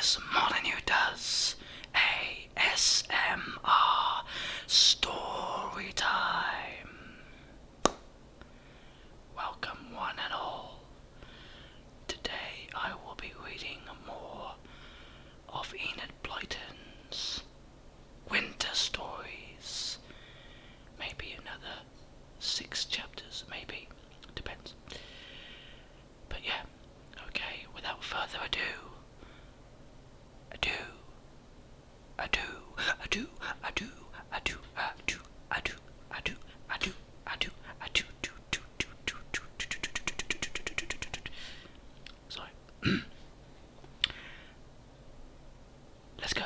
As Molyneux does ASMR Storytime. Welcome one and all. Today I will be reading more of Enid Blyton's winter stories. Maybe another 6 chapters, maybe. Depends. But yeah, okay, without further ado. Sorry. Let's go.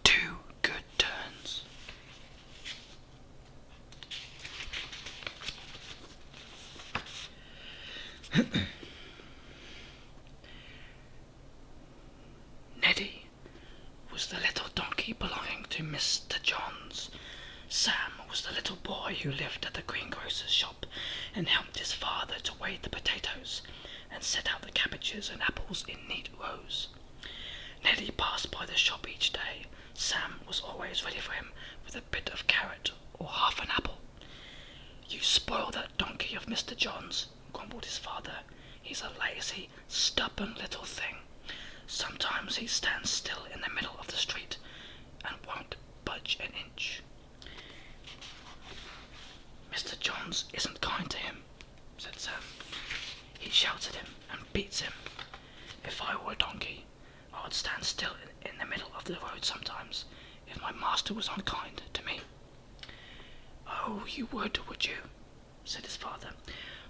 Two good turns. Neddy was the little donkey belonging to Mr. Johns. Sam was the little boy who lived at the greengrocer's shop and helped his father to weigh the potatoes and set out the cabbages and apples in neat rows. Neddy passed by the shop each day. Sam was always ready for him with a bit of carrot or half an apple. "You spoil that donkey of Mr. John's," grumbled his father. "He's a lazy, stubborn little thing. Sometimes he stands still in the middle of the street and won't budge an inch." "Mr. Johns isn't kind to him," said Sam. "He shouts at him and beats him. If I were a donkey, I would stand still in the middle of the road sometimes, if my master was unkind to me." "Oh, you would you?" said his father.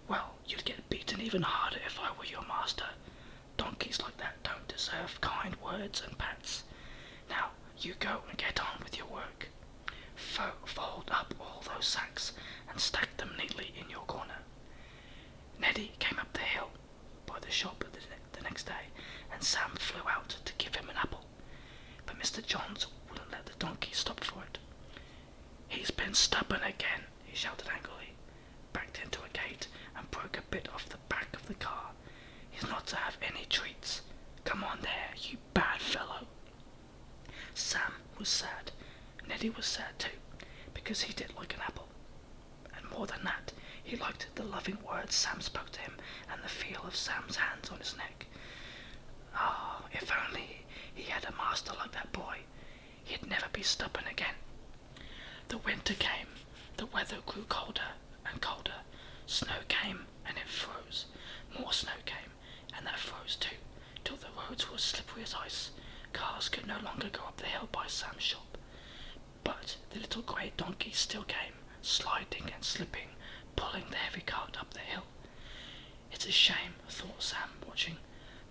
"Well, you'd get beaten even harder if I were your master. Donkeys like that don't deserve kind words and pats. Now, you go and get on with your work. Fold up all those sacks and stack them neatly in your corner." Neddy came up the hill by the shop the next day, and Sam flew out to give him an apple. But Mr. Johns wouldn't let the donkey stop for it. "He's been stubborn again," he shouted angrily, backed into a gate and broke a bit off the back of the car. "He's not to have any treats. Come on there, you bad fellow." Sam was sad. Neddy was sad too, because he did like an apple. And more than that, he liked the loving words Sam spoke to him and the feel of Sam's hands on his neck. Ah, if only he had a master like that boy, he'd never be stubborn again. The winter came. The weather grew colder and colder. Snow came and it froze. More snow came and that froze too, till the roads were slippery as ice. Cars could no longer go up the hill by Sam's shop. But the little grey donkey still came, sliding and slipping, pulling the heavy cart up the hill. "It's a shame," thought Sam, watching.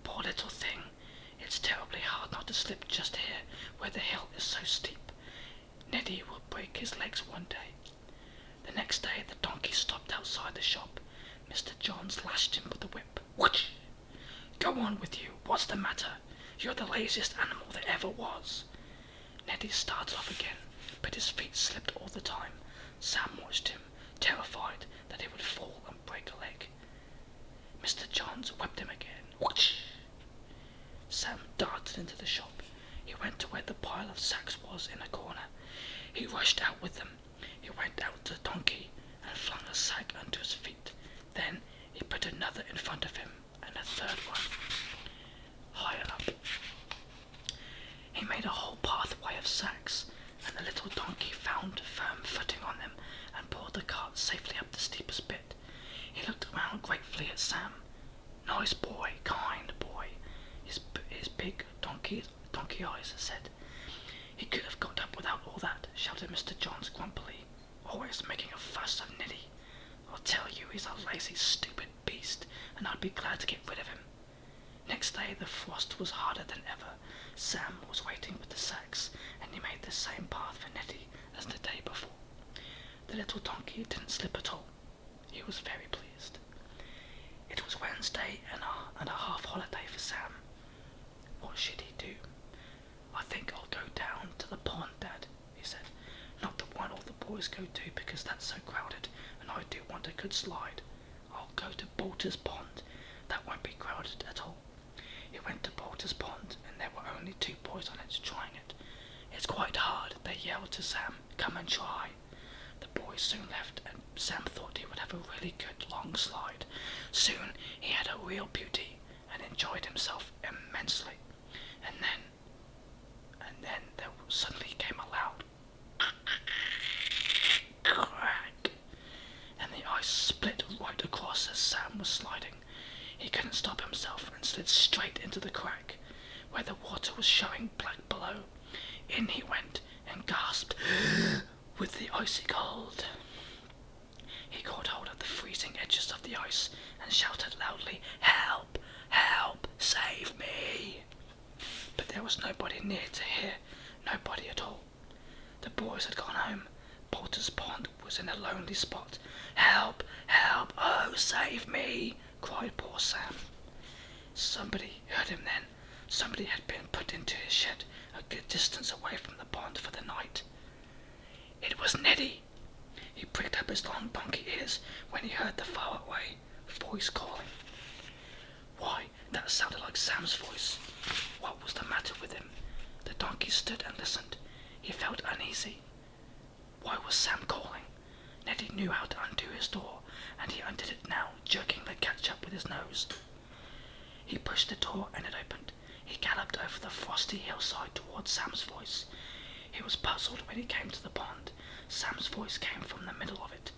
"Poor little thing. It's terribly hard not to slip just here, where the hill is so steep. Neddy will break his legs one day." The next day the donkey stopped outside the shop. Mr. Johns lashed him with the whip. "Whoosh! Go on with you. What's the matter? You're the laziest animal there ever was." Neddy started off again, but his feet slipped all the time. Sam watched him, terrified that he would fall and break a leg. Mr. Johns whipped him again. Whoosh! Sam darted into the shop. He went to where the pile of sacks was in a corner. He rushed out with them. He went out to the donkey and flung a sack under his feet. Then he put another in front of him, and a third one higher up. He made a whole pathway of sacks, and the little donkey found firm footing on them and pulled the cart safely up the steepest bit. He looked around gratefully at Sam. Nice boy, kind boy, his big donkey eyes said. He could have got up without all that, shouted Mr. Johns grumpily, always making a fuss of Neddy. I'll tell you, he's a lazy, stupid beast, and I'd be glad to get rid of him. Next day the frost was harder than ever. Sam was waiting with the sacks, and he made the same path for Neddy as the day before. The little donkey didn't slip at all. He was very pleased. It was Wednesday and a half holiday for Sam. What should he do? I think I'll go down to the pond, Dad, he said. Not the one all the boys go to because that's so crowded, and I do want a good slide. I'll go to Bolter's Pond. That won't be crowded at all. He went to Bolter's Pond, and there were only 2 boys on it trying it. It's quite hard, they yelled to Sam. Come and try. The boys soon left, and Sam thought he would have a really good long slide. Soon he had a real beauty, and enjoyed himself immensely. And then there suddenly came a loud crack, and the ice split right across as Sam was sliding. He couldn't stop himself and slid straight into the crack, where the water was showing black below. In he went and gasped with the icy cold. He caught hold of the freezing edges of the ice and shouted loudly, "Help! Help! Save me!" But there was nobody near to hear, nobody at all. The boys had gone home. Bolter's Pond was in a lonely spot. "Help! Help! Oh, save me!" cried poor Sam. Somebody heard him then. Somebody had been put into his shed a good distance away from the pond for the night. It was Neddy. He pricked up his long donkey ears when he heard the far away voice calling. Why, that sounded like Sam's voice. What was the matter with him? The donkey stood and listened. He felt uneasy. Why was Sam calling? Neddy knew how to undo his door, and he undid it now, jerking the catch up with his nose. He pushed the door and it opened. He galloped over the frosty hillside towards Sam's voice. He was puzzled when he came to the pond. Sam's voice came from the middle of it,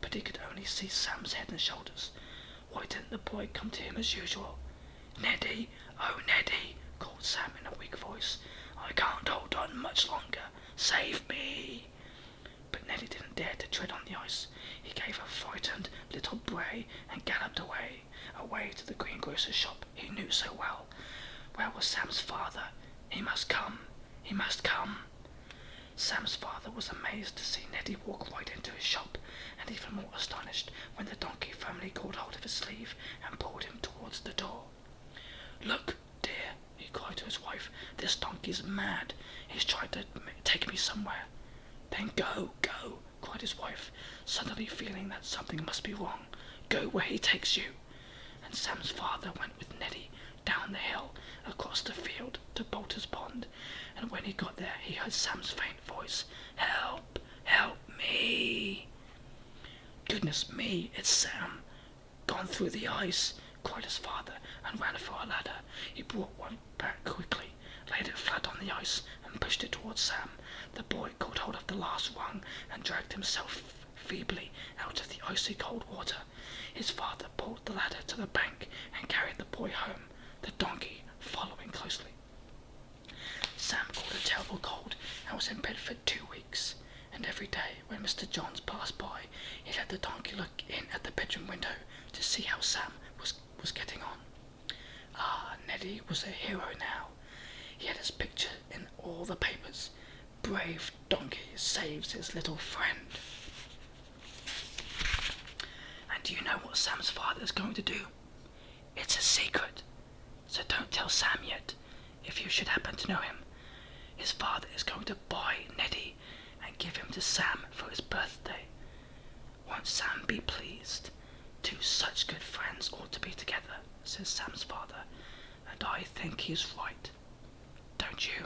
but he could only see Sam's head and shoulders. Why didn't the boy come to him as usual? "Neddy, oh Neddy," called Sam in a weak voice. "I can't hold on much longer. Save me." But Neddy didn't dare to tread on the ice. He gave a frightened little bray and galloped away to the greengrocer's shop he knew so well. Where was Sam's father? He must come. He must come. Sam's father was amazed to see Neddy walk right into his shop, and even more astonished when the donkey firmly caught hold of his sleeve and pulled him towards the door. "Look, dear," he cried to his wife, "this donkey's mad. He's tried to take me somewhere." "Then go, go," cried his wife, suddenly feeling that something must be wrong. "Go where he takes you." And Sam's father went with Neddy down the hill, across the field to Bolter's Pond, and when he got there he heard Sam's faint voice. "Help! Help me!" "Goodness me, it's Sam! Gone through the ice!" cried his father, and ran for a ladder. He brought one back quickly, laid it flat on the ice, and pushed it towards Sam. The boy caught hold of the last rung and dragged himself feebly out of the icy cold water. His father pulled the ladder to the bank and carried the boy home, the donkey following closely. Sam caught a terrible cold and was in bed for 2 weeks, and every day when Mr. Johns passed by, he let the donkey look in at the bedroom window to see how Sam was getting on. Ah, Neddy was a hero now. He had his picture in all the papers. Brave donkey saves his little friend. And do you know what Sam's father is going to do? It's a secret, so don't tell Sam yet, if you should happen to know him. His father is going to buy Neddy and give him to Sam for his birthday. Won't Sam be pleased? 2 such good friends ought to be together, says Sam's father, and I think he's right. Don't you?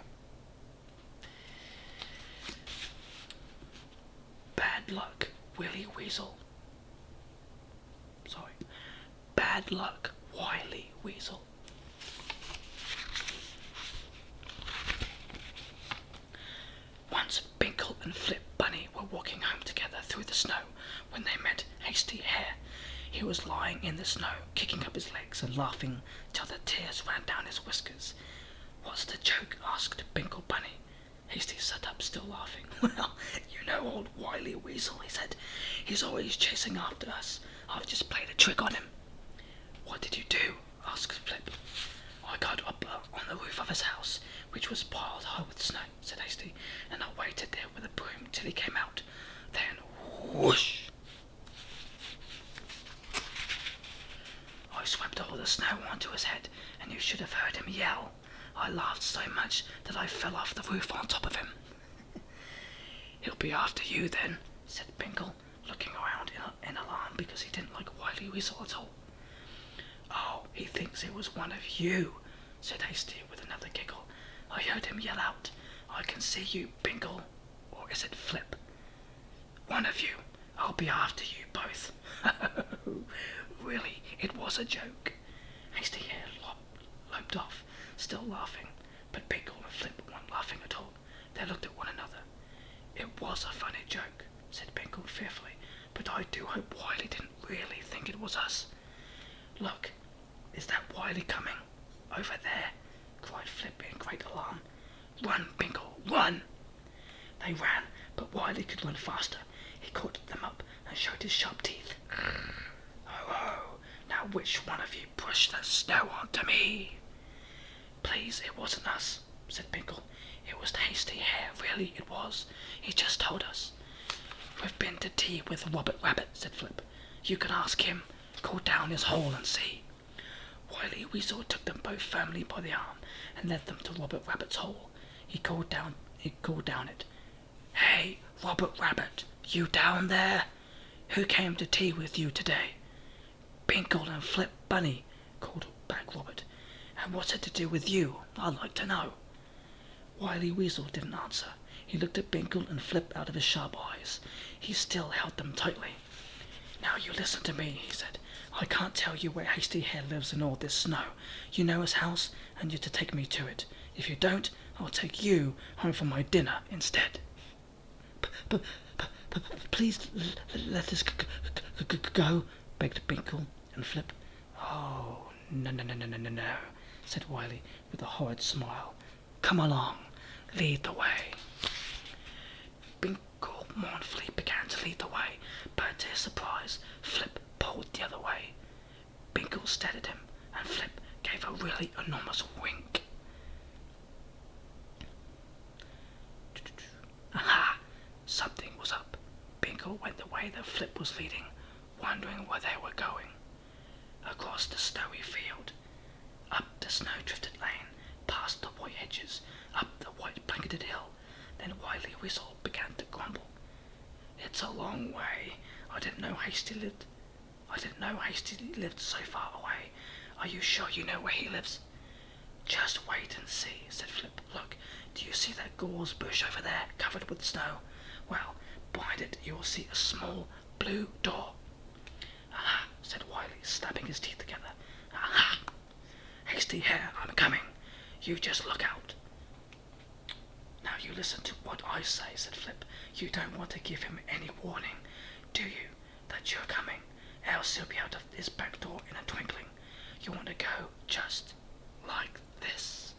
Bad luck, Willy Weasel. Sorry. bad luck, Wily Weasel. Once Binkle and Flip Bunny were walking home together through the snow when they met Hasty Hare. He was lying in the snow, kicking up his legs and laughing till the tears ran down his whiskers. "What's the joke?" asked Binkle Bunny. Hasty sat up, still laughing. "Well, you know old Wily Weasel," he said. "He's always chasing after us. I've just played a trick on him." "What did you do?" asked Flip. "I got up on the roof of his house, which was piled high with snow," said Hasty, "and I waited there with a broom till he came out. Then, whoosh! I swept all the snow onto his head, and you should have heard him yell. I laughed so much that I fell off the roof on top of him." "He'll be after you then," said Binkle, looking around in alarm because he didn't like Wily Weasel at all. "Oh, he thinks it was one of you," said Hasty with another giggle. "I heard him yell out, 'I can see you, Binkle,' or is it Flip? One of you. I'll be after you both." Really, it was a joke. Hasty Hare loped off, still laughing, but Binkle and Flip weren't laughing at all. They looked at one another. "It was a funny joke," said Binkle fearfully, "but I do hope Wily didn't really think it was us." "Look, is that Wily coming? Over there," cried Flip in great alarm. "Run, Binkle, run!" They ran, but Wily could run faster. He caught them up and showed his sharp teeth. "Oh, now which one of you pushed the snow onto me?" "Please, it wasn't us," said Binkle. "It was Hasty Hare, really it was. He just told us." "We've been to tea with Robert Rabbit," said Flip. "You can ask him. Go down his hole and see." Wily Weasel took them both firmly by the arm and led them to Robert Rabbit's hole. He called down it. "Hey, Robert Rabbit, you down there? Who came to tea with you today?" "Binkle and Flip Bunny," called back Robert. "And what's it to do with you, I'd like to know?" Wily Weasel didn't answer. He looked at Binkle and Flip out of his sharp eyes. He still held them tightly. "Now you listen to me," he said. "I can't tell you where Hasty Hare lives in all this snow. You know his house, and you're to take me to it. If you don't, I'll take you home for my dinner instead." "Please let us go," begged Binkle and Flip. "Oh, no," said Wily with a horrid smile. "Come along, lead the way." Binkle mournfully began to lead the way, but to his surprise, Flip pulled the other way. Binkle stared at him, and Flip gave a really enormous wink. Aha! Something was up. Binkle went the way that Flip was leading, wondering where they were going. Across the snowy field, up the snow-drifted lane, past the white hedges, up the white blanketed hill. Then Wily Weasel began to grumble. "It's a long way. I didn't know Hasty lived so far away. Are you sure you know where he lives?" "Just wait and see," said Flip. "Look, do you see that gorse bush over there, covered with snow? Well, behind it you will see a small blue door." "Aha!" said Wily, snapping his teeth together. "Aha! Hasty Hare, I'm coming. You just look out." "Now you listen to what I say," said Flip. "You don't want to give him any warning, do you, that you're coming? Else he'll be out of this back door in a twinkling. You want to go just like this."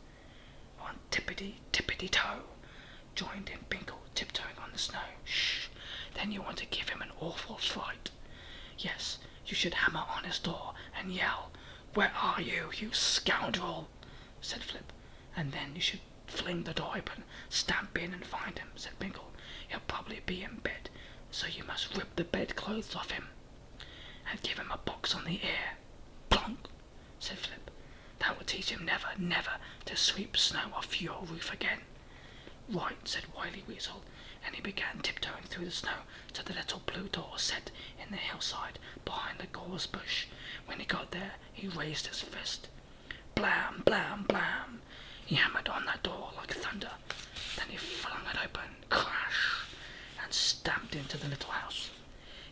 "On tippity-tippity-toe," joined in Binkle, tiptoeing on the snow. "Shh! Then you want to give him an awful fright. Yes, you should hammer on his door and yell, 'Where are you, you scoundrel?'" said Flip. "And then you should fling the door open, stamp in and find him," said Binkle. "He'll probably be in bed, so you must rip the bedclothes off him and give him a box on the ear." "Plonk," said Flip. "That will teach him never, never to sweep snow off your roof again." "Right," said Wily Weasel, and he began tiptoeing through the snow to the little blue door set in the hillside behind the gorse bush. When he got there, he raised his fist. Blam, blam, blam! He hammered on that door like thunder. Then he flung it open, crash, and stamped into the little house.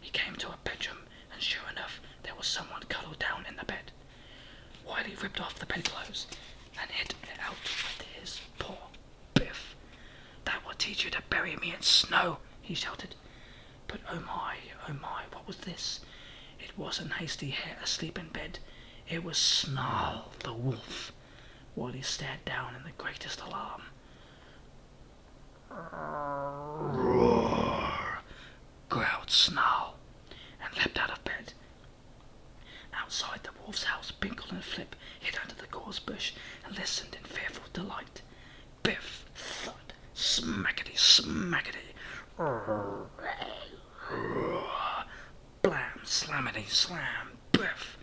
He came to a bedroom, and sure enough, there was someone cuddled down in the bed. Wily ripped off the bedclothes and hid it out with his paw. Biff! That will teach you to bury me in snow, he shouted. But oh my, what was this? It wasn't Hasty Hare asleep in bed. It was Snarl the wolf. Wally stared down in the greatest alarm. Roar! Growled Snarl, and leapt out of bed. Outside the wolf's house, Pinkle and Flip hid under the gorse bush and listened in fearful delight. Biff! Thud! Smackety! Smackety! Blam! Slammity! Slam! Biff!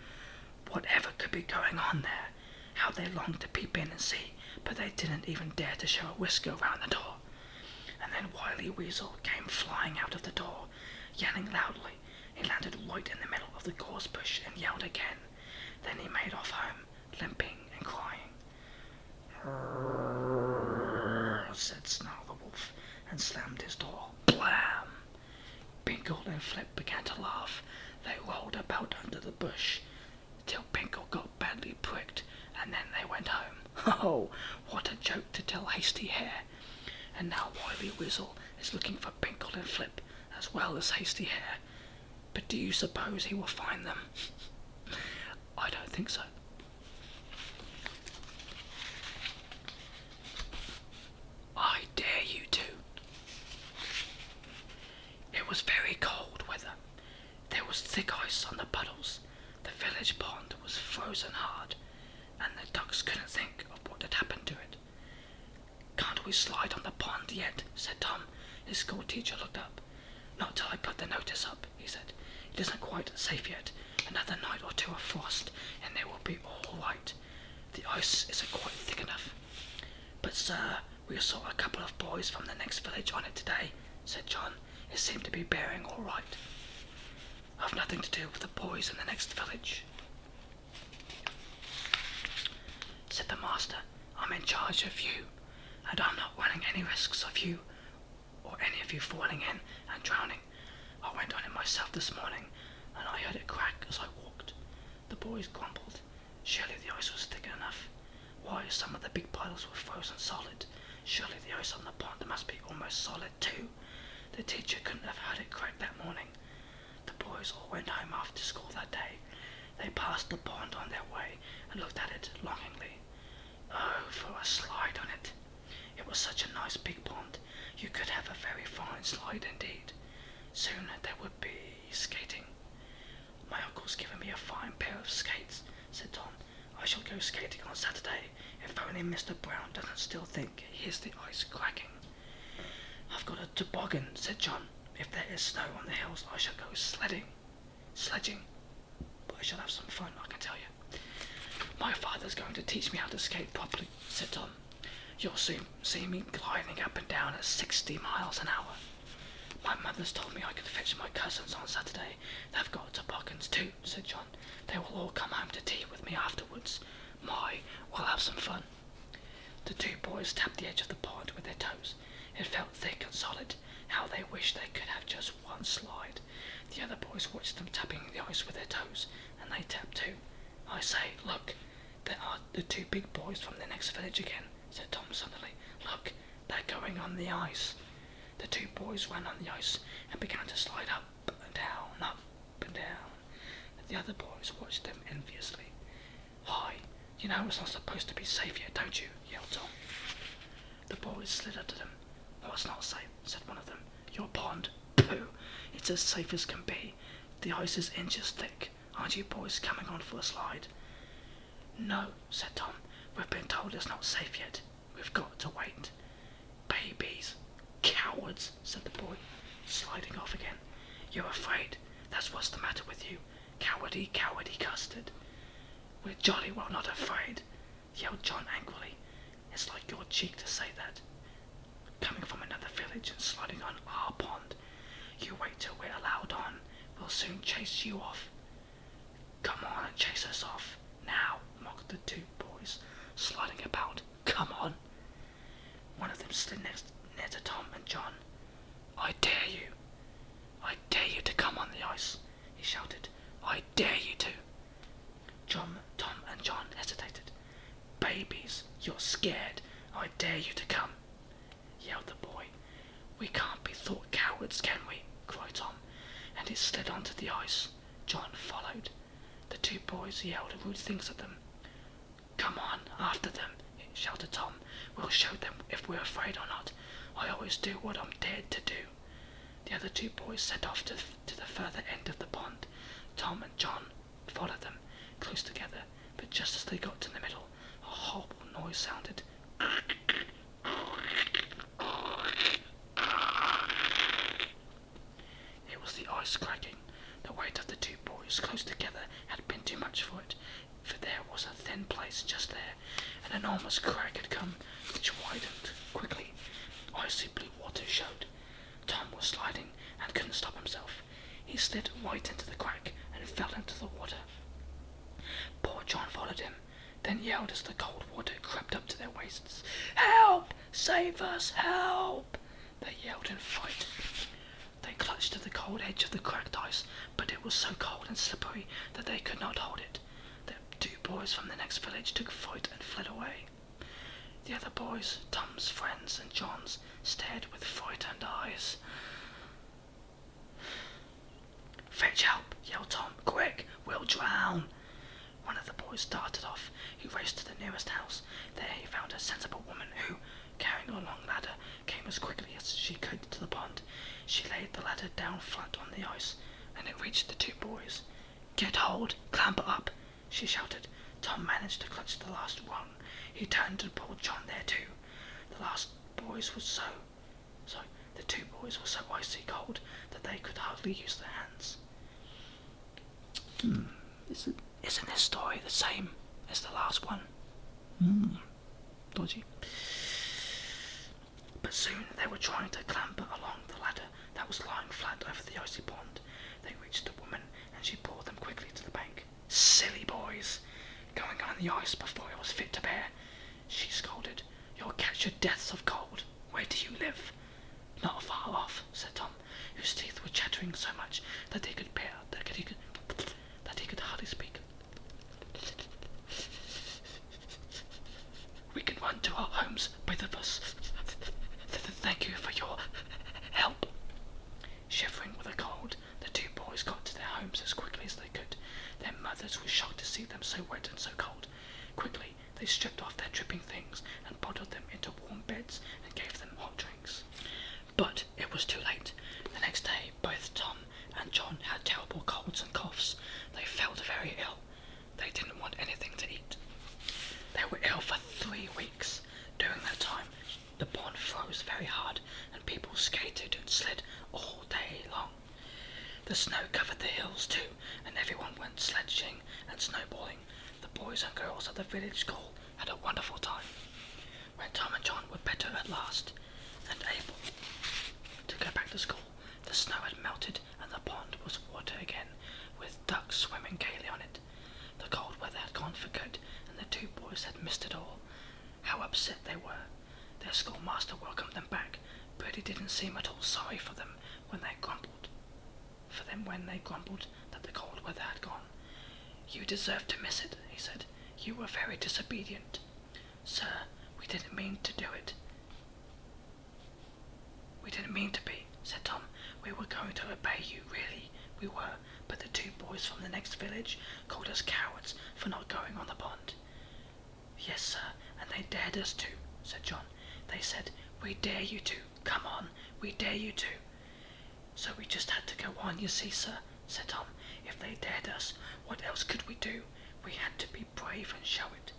Whatever could be going on there? How they longed to peep in and see, but they didn't even dare to show a whisker round the door. And then Wily Weasel came flying out of the door, yelling loudly. He landed right in the middle of the gorse bush and yelled again. Then he made off home, limping and crying. Said Snarl the wolf, and slammed his door. Blam! Pinkle and Flip began to laugh. They rolled about under the bush, till Pinkle got badly pricked, and then they went home. Oh, what a joke to tell Hasty Hare! And now Wily Weasel is looking for Pinkle and Flip, as well as Hasty Hare. But do you suppose he will find them? I don't think so. I dare you to. It was very cold weather. There was thick ice on the puddles. The village pond was frozen hard, and the ducks couldn't think of what had happened to it. Can't we slide on the pond yet? Said Tom. His school teacher looked up. Not till I put the notice up, he said. It isn't quite safe yet. Another night or two of frost, and they will be all right. The ice isn't quite thick enough. But, sir, we saw a couple of boys from the next village on it today, said John. It seemed to be bearing all right. I've nothing to do with the boys in the next village, said the master. I'm in charge of you, and I'm not running any risks of you or any of you falling in and drowning. I went on it myself this morning, and I heard it crack as I walked. The boys grumbled. Surely the ice was thick enough. Why, some of the big puddles were frozen solid. Surely the ice on the pond must be almost solid too. The teacher couldn't have heard it crack that morning. The boys all went home after school that day. They passed the pond on their way and looked at it longingly. Oh, for a slide on it. It was such a nice big pond. You could have a very fine slide indeed. Soon there would be skating. My uncle's given me a fine pair of skates, said Tom. I shall go skating on Saturday, if only Mr. Brown doesn't still think he hears the ice cracking. I've got a toboggan, said John. If there is snow on the hills, I shall go sledging. But I shall have some fun, I can tell you. My father's going to teach me how to skate properly, said Tom. You'll soon see me gliding up and down at 60 miles an hour. My mother's told me I could fetch my cousins on Saturday. They've got toboggans too, said John. They will all come home to tea with me afterwards. We'll have some fun. The two boys tapped the edge of the pond with their toes. It felt thick and solid. How they wished they could have just one slide. The other boys watched them tapping the ice with their toes, and they tapped too. I say, look, there are the two big boys from the next village again, said Tom suddenly. Look, they're going on the ice. The two boys ran on the ice and began to slide up and down, up and down. The other boys watched them enviously. Hi, you know it's not supposed to be safe yet, don't you? Yelled Tom. The boys slid up to them. What's not safe? Said one of them. Your pond. Pooh! It's as safe as can be. The ice is inches thick. Aren't you boys coming on for a slide? No, said Tom. We've been told it's not safe yet. We've got to wait. Babies. Cowards, said the boy, sliding off again. You're afraid. That's what's the matter with you. Cowardy, cowardy custard. We're jolly well not afraid, yelled John angrily. It's like your cheek to say that. Coming from another village and sliding on our pond. You wait till we're allowed on. We'll soon chase you off. Come on and chase us off. Now, mocked the two boys, sliding about. Come on. One of them slid near to Tom and John. I dare you. I dare you to come on the ice, he shouted. I dare you to. But it slid onto the ice. John followed. The two boys yelled rude things at them. "Come on, after them," shouted Tom. "We'll show them if we're afraid or not. I always do what I'm dared to do." The other two boys set off to the further end of the pond. Tom and John followed them, close together, but just as they got to the middle, a horrible noise sounded. It was the ice cracking. The weight of the two boys close together had been too much for it, for there was a thin place just there. An enormous crack had come, which widened quickly. Icy blue water showed. Tom was sliding and couldn't stop himself. He slid right into the crack and fell into the water. Poor John followed him, then yelled as the cold water crept up to their waists. "Help! Save us! Help!" They yelled in fright. They clutched to the cold edge of the cracked ice, but it was so cold and slippery that they could not hold it. The two boys from the next village took fright and fled away. The other boys, Tom's friends and John's, stared with frightened eyes. "Fetch help!" yelled Tom. "Quick! We'll drown!" One of the boys darted off. He raced to the nearest house. There he found a sensible woman who, carrying a long ladder, came as quickly as she could to the pond. She laid the ladder down flat on the ice, and it reached the two boys. "Get hold! Clamber up!" she shouted. Tom managed to clutch the last rung. He turned and pulled John there too. The two boys were so icy cold that they could hardly use their hands. Isn't this story the same as the last one? Dodgy. But soon they were trying to clamber along the ladder that was lying flat over the icy pond. They reached the woman, and she pulled them quickly to the bank. "Silly boys! Going on the ice before it was fit to bear," she scolded. "You'll catch your deaths of cold. Where do you live?" "Not far off," said Tom, whose teeth were chattering so much that he could hardly speak. "We can run to our homes, both of us. Thank you for your help." Shivering with the cold, the two boys got to their homes as quickly as they could. Their mothers were shocked to see them so wet and so cold. Quickly, they stripped off their dripping things and bundled them into warm beds and gave them hot drinks. But it was too late. The next day, both Tom and John had terrible colds and coughs. They felt very ill. They didn't want anything to eat. They were ill for 3 weeks. During that time, the pond froze very hard, and people skated and slid all day long. The snow covered the hills too, and everyone went sledging and snowballing. The boys and girls at the village school had a wonderful time. When Tom and John were better at last, and able to go back to school, the snow had melted and the pond was water again, with ducks swimming gaily on it. The cold weather had gone for good, and the two boys had missed it all. How upset they were. Their schoolmaster welcomed them back, but he didn't seem at all sorry for them when they grumbled that the cold weather had gone. "You deserve to miss it," he said. "You were very disobedient." "Sir, we didn't mean to do it." "We didn't mean to be," said Tom. "We were going to obey you, really. We were, but the two boys from the next village called us cowards for not going on the pond." "Yes, sir, and they dared us to," said John. "They said, 'We dare you to. Come on, we dare you to.' So we just had to go on, you see, sir," said Tom. "If they dared us, what else could we do? We had to be brave and show it."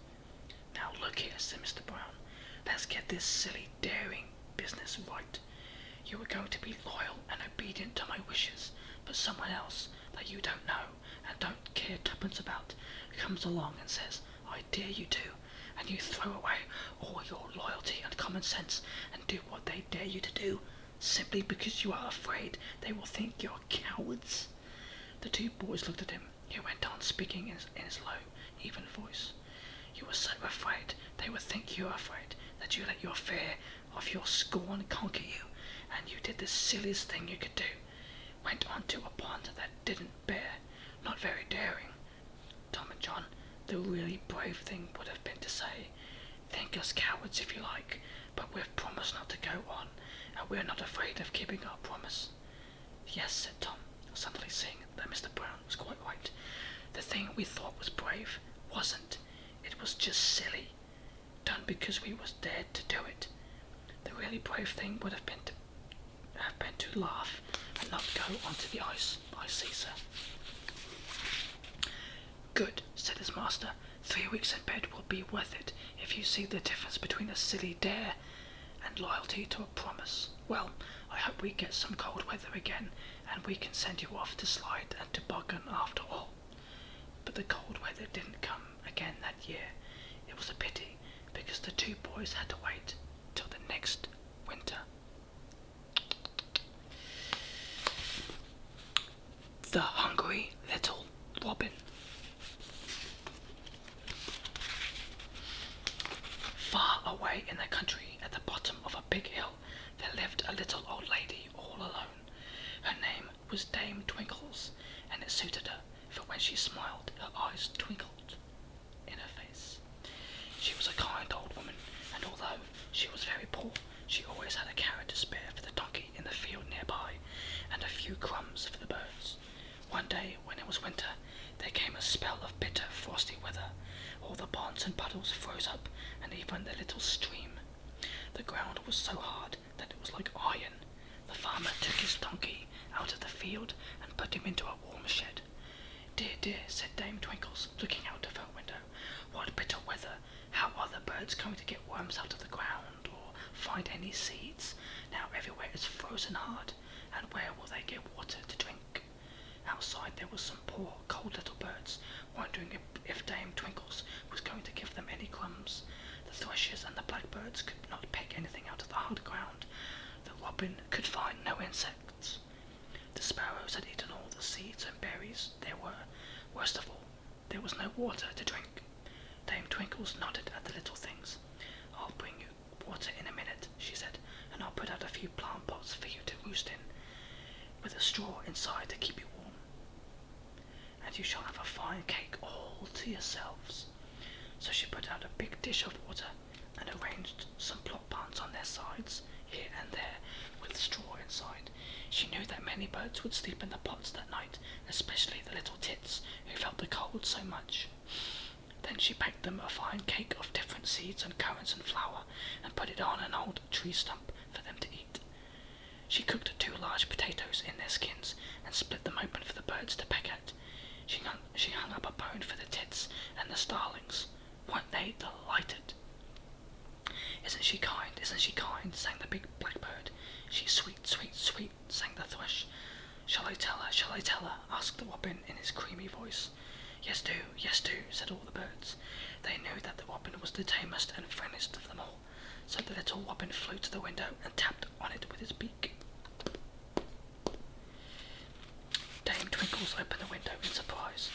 "Now look here," said Mr. Brown. "Let's get this silly daring business right. You were going to be loyal and obedient to my wishes, but someone else that you don't know and don't care tuppence about comes along and says, 'I dare you to,' and you throw away all your loyalty and common sense and do what they dare you to do, simply because you are afraid they will think you're cowards." The two boys looked at him. He went on speaking in his low, even voice. "You were so afraid they would think you were afraid that you let your fear of your scorn conquer you, and you did the silliest thing you could do. Went on to a pond that didn't bear. Not very daring. Tom and John, the really brave thing would have been to say, 'Think us cowards if you like, but we've promised not to go on, and we're not afraid of keeping our promise.'" "Yes," said Tom, suddenly seeing that Mr. Brown was quite right. The thing we thought was brave wasn't. It was just silly, done because we was dared to do it. The really brave thing would have been to laugh and not go onto the ice. I see, sir. Good, said his master. 3 weeks in bed will be worth it if you see the difference between a silly dare and loyalty to a promise. Well, I hope we get some cold weather again, and we can send you off to Slide and toboggan after all. But the cold weather didn't come again that year. It was a pity, because the two boys had to wait till the next winter. The Hungry Little Robin. Far away in the country, at the bottom of a big hill, there lived a little old lady all alone. Her name was Dame Twinkles, and it suited her, for when she smiled, her eyes twinkled in her face. She was a kind old woman, and although she was very poor, she always had a carrot to spare for the donkey in the field nearby, and a few crumbs for the birds. One day, when it was winter, there came a spell of bitter, frosty weather. All the ponds and puddles froze up, and even the little stream. The ground was so hard that it was like iron. The farmer took his donkey out of the field and put him into a warm shed. Dear, dear, said Dame Twinkles, looking out of her window, what bitter weather! How are the birds going to get worms out of the ground, or find any seeds? Now everywhere is frozen hard, and where will they get water to drink? Outside there were some poor, cold little birds, wondering if Dame Twinkles was going to give them any crumbs. The thrushes and the blackbirds could not pick anything out of the hard ground. The robin could find no insects. The sparrows had eaten all the seeds and berries there were. Worst of all, there was no water to drink. Dame Twinkles nodded at the little things. I'll bring you water in a minute, she said, and I'll put out a few plant pots for you to roost in, with a straw inside to keep you warm. And you shall have a fine cake all to yourselves. So she put out a big dish of water and arranged some plot plants on their sides, here and there, with straw inside. She knew that many birds would sleep in the pots that night, especially the little tits, who felt the cold so much. Then she baked them a fine cake of different seeds and currants and flour, and put it on an old tree stump for them to eat. She cooked 2 large potatoes in their skins, and split them open for the birds to peck at. She hung up a bone for the tits and the starlings. Weren't they delighted? Isn't she kind, sang the big blackbird. She's sweet, sweet, sweet, sang the thrush. Shall I tell her, asked the robin in his creamy voice. Yes do, said all the birds. They knew that the robin was the tamest and friendliest of them all, so the little robin flew to the window and tapped on it with his beak. Dame Twinkles opened the window in surprise.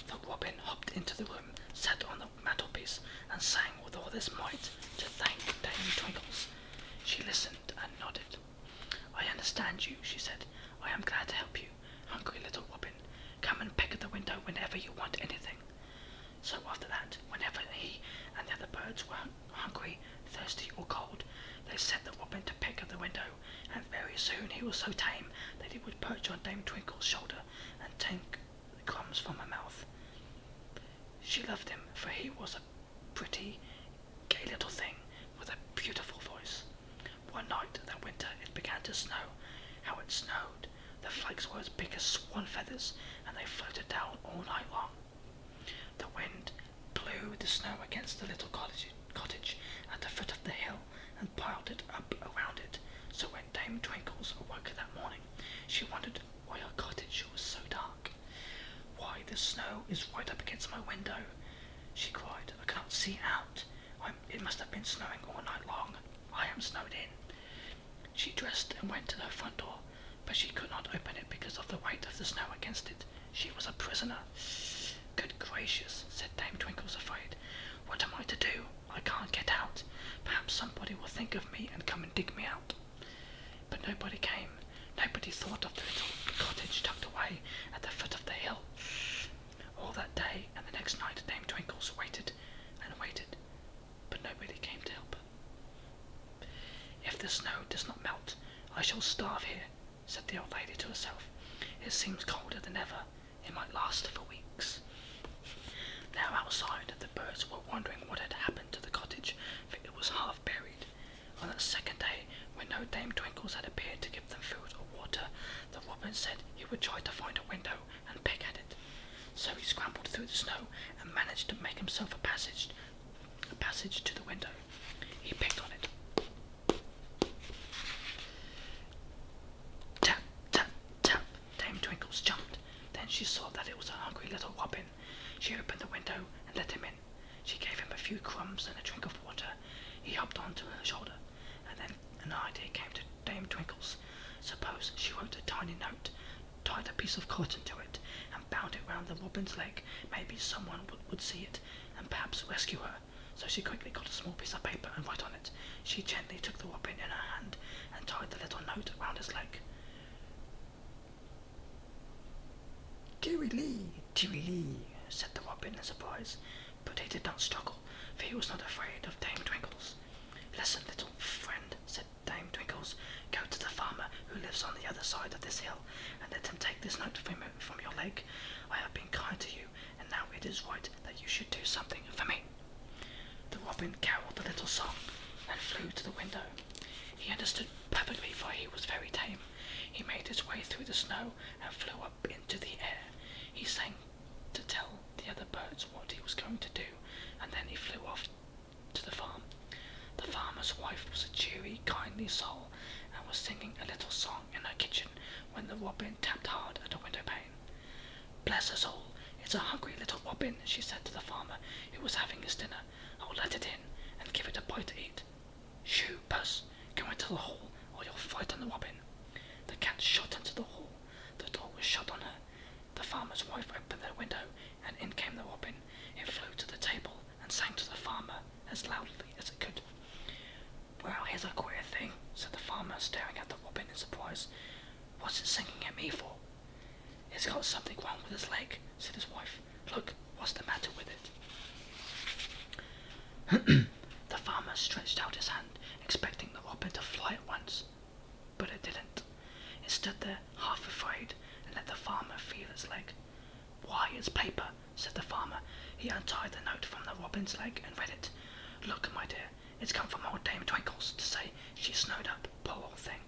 The robin hopped into the room, sat on the mantelpiece, and sang with all his might to thank Dame Twinkles. She listened and nodded. I understand you, she said. I am glad to help you, hungry little robin. Come and peck at the window whenever you want anything. So after that, whenever he and the other birds were hungry, thirsty, or cold, they set the robin to peck at the window, and very soon he was so tame that he would perch on Dame Twinkle's shoulder and take the crumbs from her mouth. She loved him, for he was a pretty, gay little thing with a beautiful voice. One night that winter it began to snow. How it snowed! The flakes were as big as swan feathers, and they floated down all night long. The wind blew the snow against the little cottage at the foot of the hill and piled it up around it. So when Dame Twinkles awoke that morning, she wondered why her cottage was so dark. Why, the snow is right up against my window, she cried. I can't see out. It must have been snowing all night long. I am snowed in. She dressed and went to her front door, but she could not open it because of the weight of the snow against it. She was a prisoner. Good gracious, said Dame Twinkles, afraid. What am I to do? I can't get out. Perhaps somebody will think of me and come and dig me out. But nobody came. Nobody thought of the little cottage tucked away at the foot of the hill. All that day and the next night Dame Twinkles waited and waited, but nobody came to help her. If the snow does not melt, I shall starve here, said the old lady to herself. It seems colder than ever. It might last for weeks. Now outside, the birds were wondering what had happened to the cottage, for it was half buried. On that second day, when no Dame Twinkles had appeared to give them food or water, the robin said he would try to find a window and peck at it. So he scrambled through the snow and managed to make himself a passage to the window. He picked on it. Tap, tap, tap. Dame Twinkles jumped. Then she saw that it was a hungry little robin. She opened the window and let him in. She gave him a few crumbs and a drink of water. He hopped onto her shoulder, and then an idea came to Dame Twinkles. Suppose she wrote a tiny note, tied a piece of cotton to it, and bound it round the robin's leg. Maybe someone would see it, and perhaps rescue her. So she quickly got a small piece of paper and wrote on it. She gently took the robin in her hand and tied the little note round his leg. Deary-lee, said the robin in surprise, but he did not struggle, for he was not afraid of Dame Twinkles. Listen, little friend, said Dame Twinkles, go to the farmer who lives on the other side of this hill, and let him take this note from your leg. I have been kind to you, and now it is right that you should do something for me. The robin caroled a little song and flew to the window. He understood perfectly, for he was very tame. He made his way through the snow and flew up into the air. He sang to tell the other birds what he was going to do, and then he flew off to the farm. The farmer's wife was a cheery, kindly soul, and was singing a little song in her kitchen when the robin tapped hard at a window pane. Bless us all, it's a hungry little robin, she said to the farmer, who was having his dinner. I'll let it in and give it a bite to eat. Shoo, puss, go into the hall, or you'll frighten the robin. The cat shot into the hall. The door was shut on her. The farmer's wife opened the window, and in came the robin. It flew to the table and sang to the farmer as loudly as it could. Well, here's a queer thing, said the farmer, staring at the robin in surprise. What's it singing at me for? It's got something wrong with his leg, said his wife. Look, what's the matter with it? The farmer stretched out his hand, expecting the robin to fly at once, but it didn't. It stood there, half afraid, and let the farmer feel its leg. Why, it's paper, said the farmer. He untied the note from the robin's leg and read it. Look, my dear, it's come from old Dame Twinkles to say she's snowed up, poor old thing.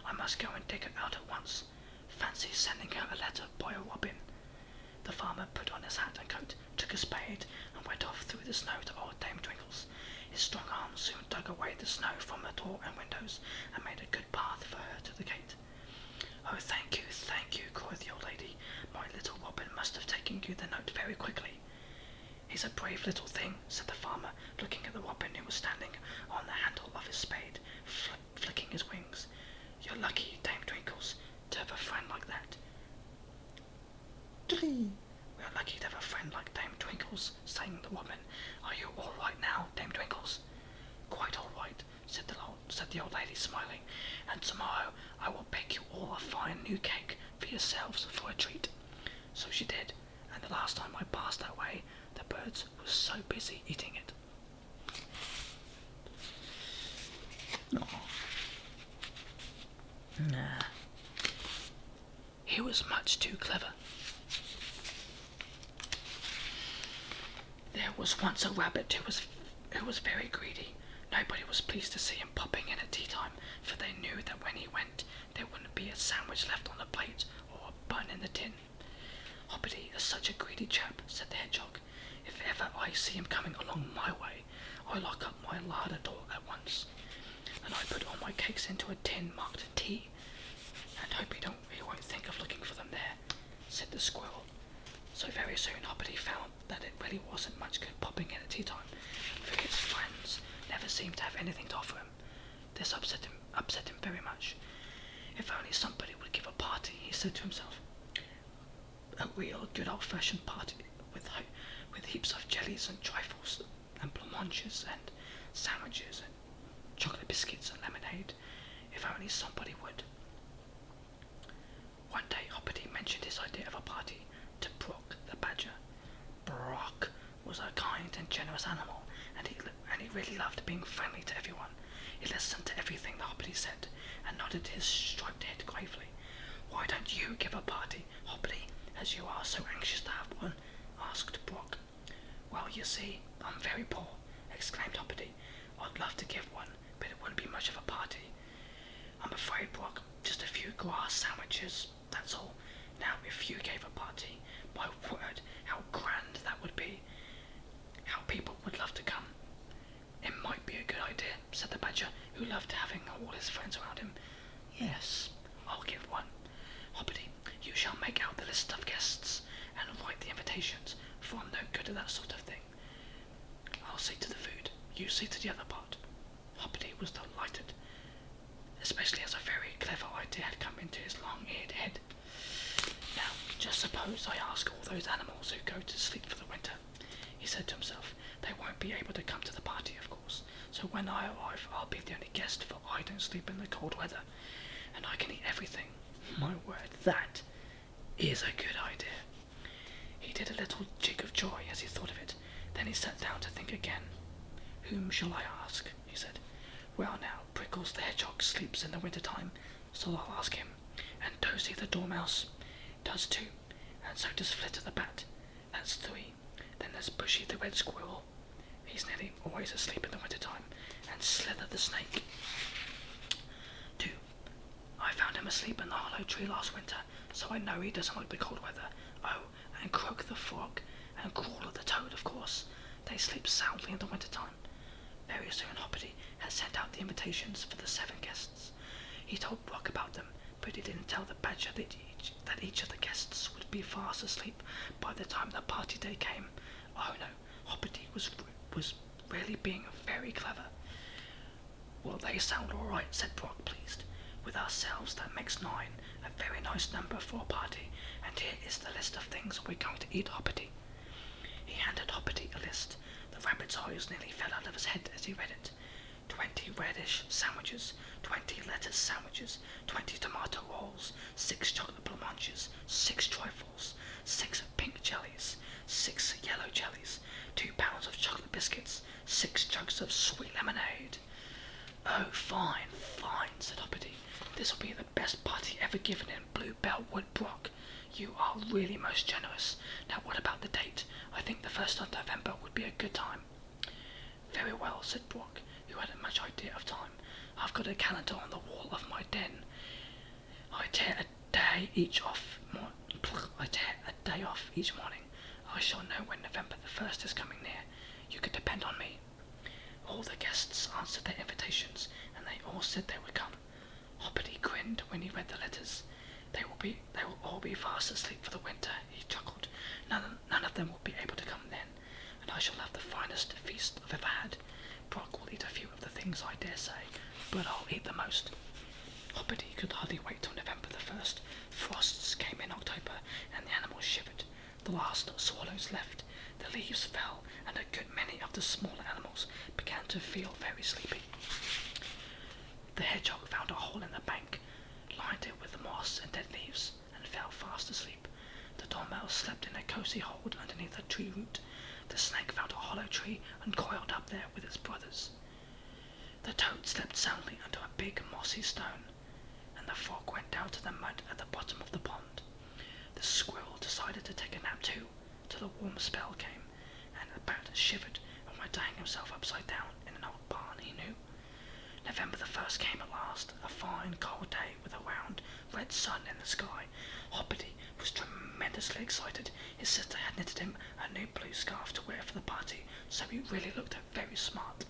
I must go and dig it out at once. Fancy sending her a letter by a robin. The farmer put on his hat and coat, took a spade, and went off through the snow to old Dame Twinkles. His strong arms soon dug away the snow from the door and windows, and made a good path for her to the gate. Oh, thank you, cried the old lady. My little robin must have taken you the note very quickly. He's a brave little thing, said the farmer, looking at the robin who was standing on the handle of his spade, flicking his wings. You're lucky, Dame Twinkles, to have a friend like that. We're lucky to have a friend like Dame Twinkles, sang the robin. Are you all right now, Dame Twinkles? Quite all right, said the old lady, smiling, and tomorrow I will bake you all a fine new cake for yourselves for a treat. So she did, and the last time I passed that way, the birds were so busy eating it. Nah. He was much too clever. There was once a rabbit who was very greedy. Nobody was pleased to see him popping in at tea time, for they knew that when he went, there wouldn't be a sandwich left on the plate or a bun in the tin. Hoppity is such a greedy chap, said the hedgehog. If ever I see him coming along my way, I lock up my larder door at once, and I put all my cakes into a tin marked tea, and hope he won't think of looking for them there, said the squirrel. So very soon Hoppity found that it really wasn't much good popping in at tea time, for his friends never seemed to have anything to offer him. This upset him very much. If only somebody would give a party, he said to himself. A real good old-fashioned party with heaps of jellies and trifles and blancmanges and sandwiches and chocolate biscuits and lemonade. If only somebody would. One day Hoppity mentioned his idea of a party to Brock the badger. Brock was a kind and generous animal, and he really loved being friendly to everyone. He listened to everything that Hoppity said, and nodded his striped head gravely. Why don't you you give a party, Hoppity, as you are so anxious to have one?" asked Brock. "Well, you see, I'm very poor," exclaimed Hoppity. "I'd love to give one, but it wouldn't be much of a party. I'm afraid, Brock, just a few grass sandwiches, that's all. Now, if you gave a party, my word, how grand that would be. How people would love to come." "It might be a good idea," said the Badger, who loved having all his friends around him. "Yes, I'll give one. Hoppity, you shall make out the list of guests and write the invitations, for I'm no good at that sort of thing. I'll see to the food, you see to the other part." Hoppity was delighted, especially as a very clever idea had come into his long-eared head. "Now, just suppose I ask all those animals who go to sleep for the winter," he said to himself. "They won't be able to come to the party, of course, so when I arrive I'll be the only guest, for I don't sleep in the cold weather, and I can eat everything. My word, that is a good idea." He did a little jig of joy as he thought of it. Then he sat down to think again. "Whom shall I ask?" he said. "Well now, Prickles the Hedgehog sleeps in the winter time, so I'll ask him. And Dozy the Dormouse does too, and so does Flitter the Bat. That's 3. Then there's Bushy the Red Squirrel. He's nearly always asleep in the winter time. And Slither the Snake. 2. I found him asleep in the hollow tree last winter, so I know he doesn't like the cold weather. Oh, and Croak the Frog, and Crawler the Toad, of course. They sleep soundly in the winter time." Very soon Hoppity had sent out the invitations for the 7 guests. He told Brock about them, but he didn't tell the Badger that each of the guests would be fast asleep by the time the party day came. Oh no, Hoppity was really being very clever. "Well, they sound all right," said Brock, pleased. "With ourselves, that makes 9, a very nice number for a party, and here is the list of things we're going to eat, Hoppity." He handed Hoppity a list. The rabbit's eyes nearly fell out of his head as he read it. 20 radish sandwiches, 20 lettuce sandwiches, 20 tomato rolls, 6 chocolate blancmanges, 6 trifles, 6 pink jellies, 6 yellow jellies, 2 pounds of chocolate biscuits, 6 jugs of sweet lemonade. "Oh, fine, fine," said Hoppity. "This will be the best party ever given in Bluebell Wood, Brock. You are really most generous. Now what about the date? I think the 1st of November would be a good time." "Very well," said Brock, who hadn't much idea of time. "I've got a calendar on the wall of my den. I tear a day off each morning. I shall know when November the 1st is coming near. You can depend on me." All the guests answered their invitations, and they all said they would come. Hoppity grinned when he read the letters. They will all be fast asleep for the winter," he chuckled. None of them will be able to come then, and I shall have the finest feast I've ever had. Brock will eat a few of the things, I dare say, but I'll eat the most." Hoppity could hardly wait till November the 1st. Frosts came in October, and the animals shivered. The last swallows left. The leaves fell, and a good many of the smaller animals began to feel very sleepy. The hedgehog found a hole in the bank, lined it with moss and dead leaves, and fell fast asleep. The dormouse slept in a cosy hole underneath a tree root. The snake found a hollow tree and coiled up there with its brothers. The toad slept soundly under a big mossy stone, and the frog went down to the mud at the bottom of the pond. The squirrel decided to take a nap too, till a warm spell came, and the bat shivered and went to hang himself upside down in an old barn he knew. November the 1st came at last, a fine cold day with a round red sun in the sky. Hoppity was tremendously excited. His sister had knitted him a new blue scarf to wear for the party, so he really looked very smart.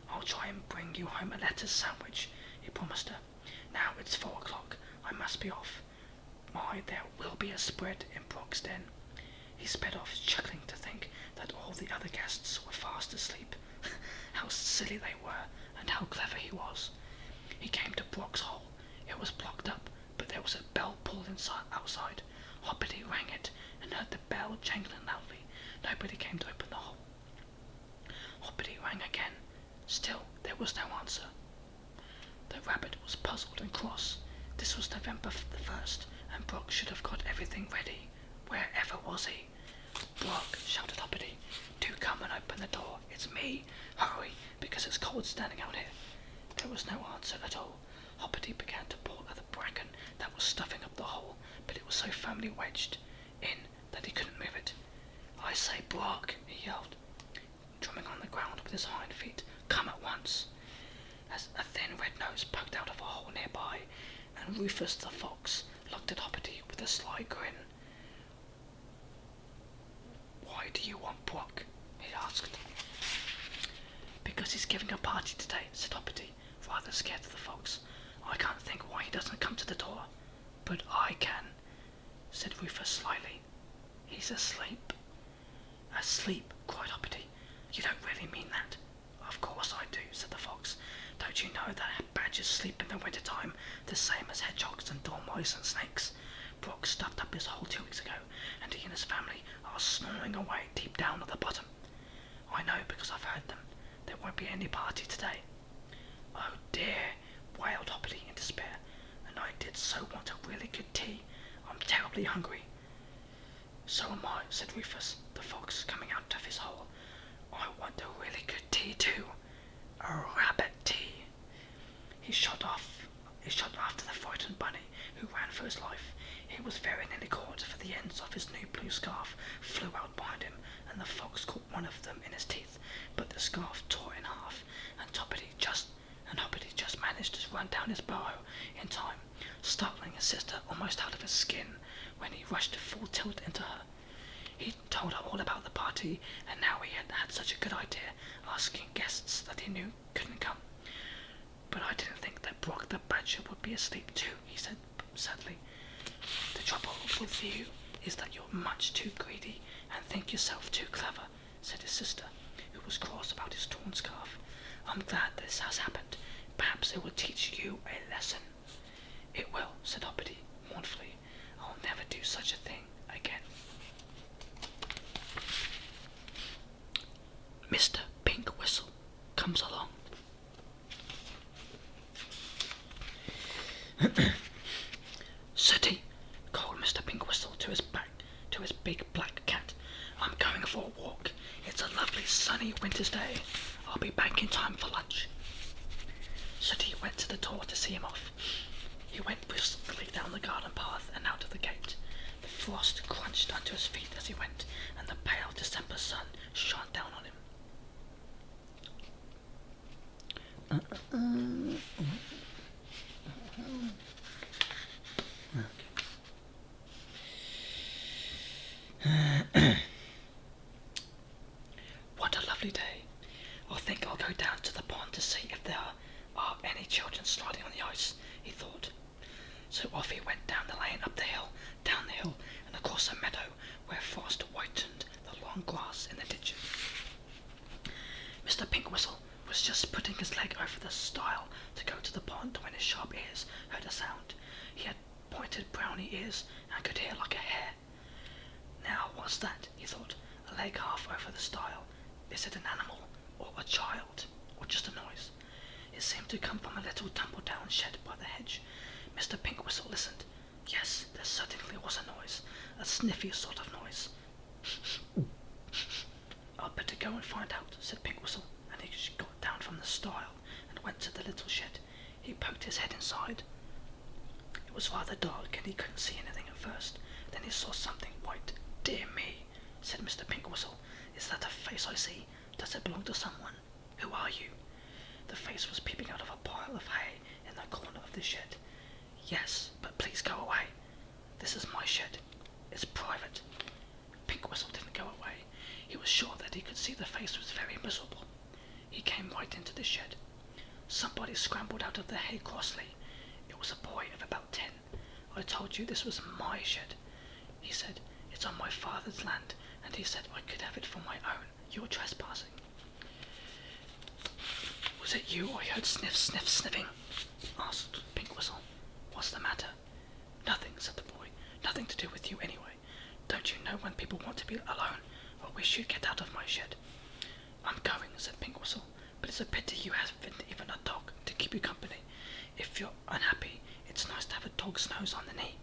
"I'll try and bring you home a lettuce sandwich," he promised her. "Now it's 4 o'clock. I must be off. Why, there will be a spread in Brock's den." He sped off, chuckling to think that all the other guests were fast asleep. How silly they were, and how clever he was. He came to Brock's hole. It was blocked up, but there was a bell pulled outside. Hoppity rang it, and heard the bell jangling loudly. Nobody came to open the hole. Hoppity rang again. Still there was no answer. The rabbit was puzzled and cross. This was November the 1st, and Brock should have got everything ready. Wherever was he? "Brock," shouted Hoppity, "do come and open the door. It's me. Hurry, because it's cold standing out here." There was no answer at all. Hoppity began to pull at the bracken that was stuffing up the hole, but was so firmly wedged in that he couldn't move it. "I say, Brock," he yelled, drumming on the ground with his hind feet, "come at once," as a thin red nose poked out of a hole nearby, and Rufus the fox looked at Hoppity with a sly grin. "Why do you want Brock?" he asked. "Because he's giving a party today," said Hoppity, rather scared of the fox. "I can't think why he doesn't come to the door." "But I can," said Rufus slyly. "He's asleep." "Asleep?" cried Hoppity. "You don't really mean that?" "Of course I do," said the fox. "Don't you know that badgers sleep in the winter time the same as hedgehogs and dormice and snakes? Brock stuffed up his hole 2 weeks ago, and he and his family are snoring away deep down at the bottom." "I know, because I've heard them. There won't be any party today." "Oh dear," wailed Hoppity in despair, "and I did so want a really good tea. I'm terribly hungry." "So am I," said Rufus the fox, coming out of his hole. "I want a really good tea too. A rabbit tea." He shot after the frightened bunny, who ran for his life. He was very nearly caught, for the ends of his new blue scarf flew out behind him, and the fox caught one of them in his teeth, but the scarf tore in half, and Hoppity just managed to run down his burrow in time, startling his sister almost out of his skin when he rushed full tilt into her. He told her all about the party, and now he had had such a good idea, asking guests that he knew couldn't come. "But I didn't think that Brock the badger would be asleep too," he said sadly. "The trouble with you is that you're much too greedy and think yourself too clever," said his sister, who was cross about his torn scarf. "I'm glad this has happened. Perhaps it will teach you a lesson." "It will," said Hoppity mournfully. "I'll never do such a thing again." Mr. Pink Whistle comes along. "Sooty," called Mr. Pink Whistle to his big black cat, "I'm going for a walk. It's a lovely sunny winter's day. I'll be back in time for lunch." Sooty went to the door to see him off. He went briskly down the garden path and out of the gate. The frost crunched under his feet as he went, and the pale December sun shone down on him. What a lovely day. I think I'll go down to the pond to see if there are any children sliding on the ice, he thought. So off he went down the lane, up the hill, down the hill, and across a meadow where frost whitened the long grass in the ditch. Mr. Pink Whistle was just putting his leg over the stile to go to the pond when his sharp ears heard a sound. He had pointed browny ears and could hear like a hare. "Now what's that?" he thought. "A leg half over the stile. Is it an animal, or a child, or just a noise?" It seemed to come from a little tumble-down shed by the hedge. Mr. Pink Whistle listened. Yes, there certainly was a noise, a sniffy sort of noise. "I'd better go and find out," said Pink Whistle, and he got down from the stile and went to the little shed. He poked his head inside. It was rather dark, and he couldn't see anything at first. Then he saw something white. "Dear me," said Mr. Pink Whistle. "Is that a face I see? Does it belong to someone? Who are you?" The face was peeping out of a pile of hay in the corner of the shed. "Yes, but please go away. This is my shed. It's private." Pink Whistle didn't go away. He was sure that he could see the face was very miserable. He came right into the shed. Somebody scrambled out of the hay crossly. It was a boy of about 10. "I told you this was my shed," he said. "It's on my father's land, and he said I could have it for my own. You're trespassing." "Was it you I heard sniff, sniff, sniffing?" asked Pink Whistle. "What's the matter?" "Nothing," said the boy. "Nothing to do with you anyway. Don't you know when people want to be alone, or wish you'd get out of my shed?" "I'm going," said Pink Whistle, "but it's a pity you haven't even a dog to keep you company. If you're unhappy, it's nice to have a dog's nose on the knee."